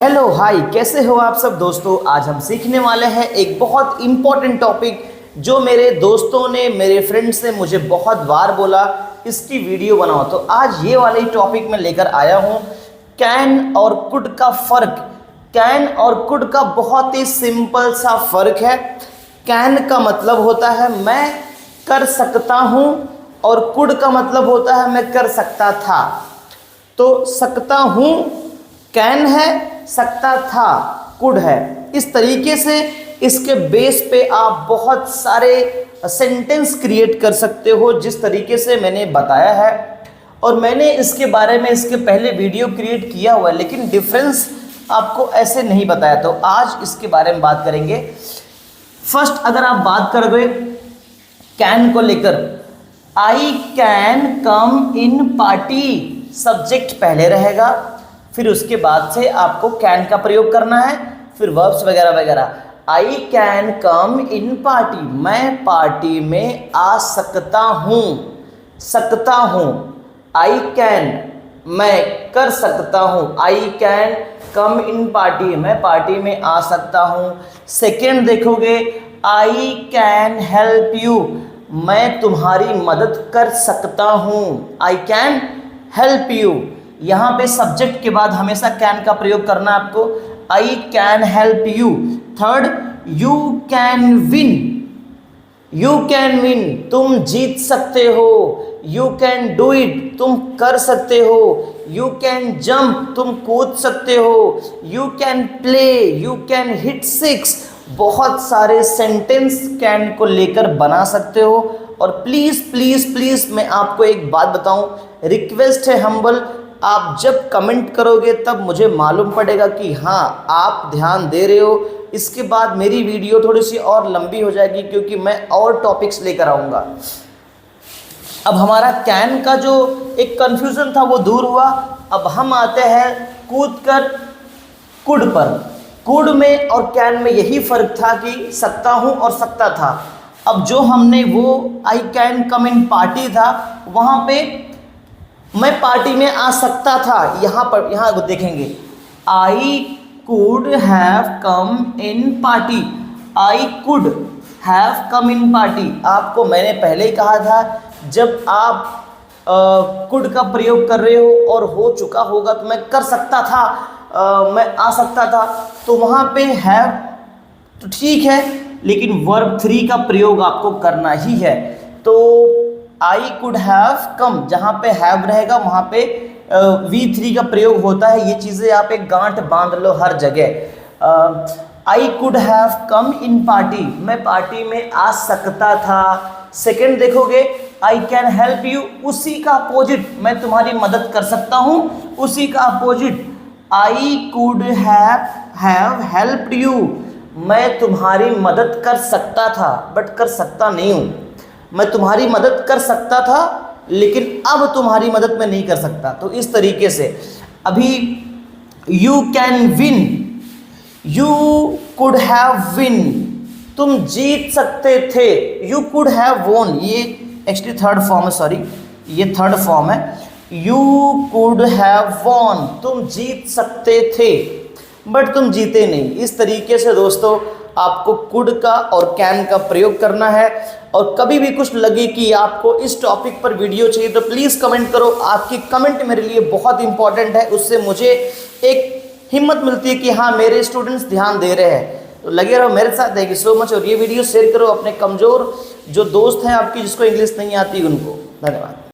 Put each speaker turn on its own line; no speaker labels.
Hello hi, कैसे हो आप सब दोस्तों। आज हम सीखने वाले हैं एक बहुत इम्पॉर्टेंट टॉपिक जो मेरे दोस्तों ने, मेरे फ्रेंड्स ने मुझे बहुत बार बोला इसकी वीडियो बनाओ। तो आज ये वाले टॉपिक में लेकर आया हूँ, कैन और कुड का फ़र्क। कैन और कुड का बहुत ही सिंपल सा फ़र्क है। कैन का मतलब होता है मैं कर सकता हूँ और कुड का मतलब होता है मैं कर सकता था। तो सकता हूँ कैन है, सकता था कुड है। इस तरीके से इसके बेस पे आप बहुत सारे सेंटेंस क्रिएट कर सकते हो जिस तरीके से मैंने बताया है। और मैंने इसके बारे में इसके पहले वीडियो क्रिएट किया हुआ है, लेकिन डिफरेंस आपको ऐसे नहीं बताया। तो आज इसके बारे में बात करेंगे। फर्स्ट अगर आप बात करोगे कैन को लेकर, I can come in party, subject पहले रहेगा, फिर उसके बाद से आपको कैन का प्रयोग करना है, फिर वर्ब्स वगैरह वगैरह। I can come in party, मैं पार्टी में आ सकता हूँ। सकता हूँ, आई कैन, मैं कर सकता हूँ। I can come in party, मैं पार्टी में आ सकता हूँ। सेकेंड देखोगे, आई कैन हेल्प यू, मैं तुम्हारी मदद कर सकता हूँ। आई कैन हेल्प यू, यहाँ पे सब्जेक्ट के बाद हमेशा कैन का प्रयोग करना है आपको। I can help you. Third, you can win, you can win, तुम जीत सकते हो। यू कैन डू इट, तुम कर सकते हो। यू कैन जंप, तुम कूद सकते हो। You can play, you can hit six. बहुत सारे सेंटेंस कैन को लेकर बना सकते हो। और प्लीज़ प्लीज़ प्लीज़ मैं आपको एक बात बताऊं, रिक्वेस्ट है हम्बल, आप जब कमेंट करोगे तब मुझे मालूम पड़ेगा कि हाँ आप ध्यान दे रहे हो। इसके बाद मेरी वीडियो थोड़ी सी और लंबी हो जाएगी क्योंकि मैं और टॉपिक्स लेकर आऊँगा। अब हमारा कैन का जो एक कन्फ्यूज़न था वो दूर हुआ। अब हम आते हैं कूद कर कुड पर। कुड में और कैन में यही फ़र्क था कि सकता हूँ और सकता था। अब जो हमने वो I can come in party था, वहाँ पे मैं पार्टी में आ सकता था। यहाँ देखेंगे, I could have come in party, I could have come in party. आपको मैंने पहले ही कहा था, जब आप कुड का प्रयोग कर रहे हो और हो चुका होगा तो मैं कर सकता था, मैं आ सकता था, तो वहाँ पे हैव तो ठीक है, लेकिन वर्ब 3 का प्रयोग आपको करना ही है। तो आई कुड हैव कम, जहाँ पे हैव रहेगा वहाँ पे V3 का प्रयोग होता है। ये चीज़ें आप एक गांठ बांध लो हर जगह। I could have come in party, मैं पार्टी में आ सकता था। सेकंड देखोगे, आई कैन हेल्प यू, उसी का अपोजिट, मैं तुम्हारी मदद कर सकता हूँ, उसी का opposite. I could have helped you, मैं तुम्हारी मदद कर सकता था बट कर सकता नहीं हूँ। मैं तुम्हारी मदद कर सकता था लेकिन अब तुम्हारी मदद मैं नहीं कर सकता। तो इस तरीके से अभी you can win, you could have win, तुम जीत सकते थे। यू कुड हैव वोन, ये एक्चुअली थर्ड फॉर्म है, सॉरी ये थर्ड फॉर्म है। यू कुड हैव वॉन, तुम जीत सकते थे बट तुम जीते नहीं। इस तरीके से दोस्तों आपको कुड का और कैन का प्रयोग करना है। और कभी भी कुछ लगे कि आपको इस टॉपिक पर वीडियो चाहिए तो प्लीज़ कमेंट करो। आपकी कमेंट मेरे लिए बहुत इंपॉर्टेंट है, उससे मुझे एक हिम्मत मिलती है कि हाँ मेरे स्टूडेंट्स ध्यान दे रहे हैं। तो लगे रहो मेरे साथ। Thank you so much. और ये वीडियो शेयर करो अपने कमज़ोर जो दोस्त हैं आपकी जिसको इंग्लिश नहीं आती उनको। धन्यवाद।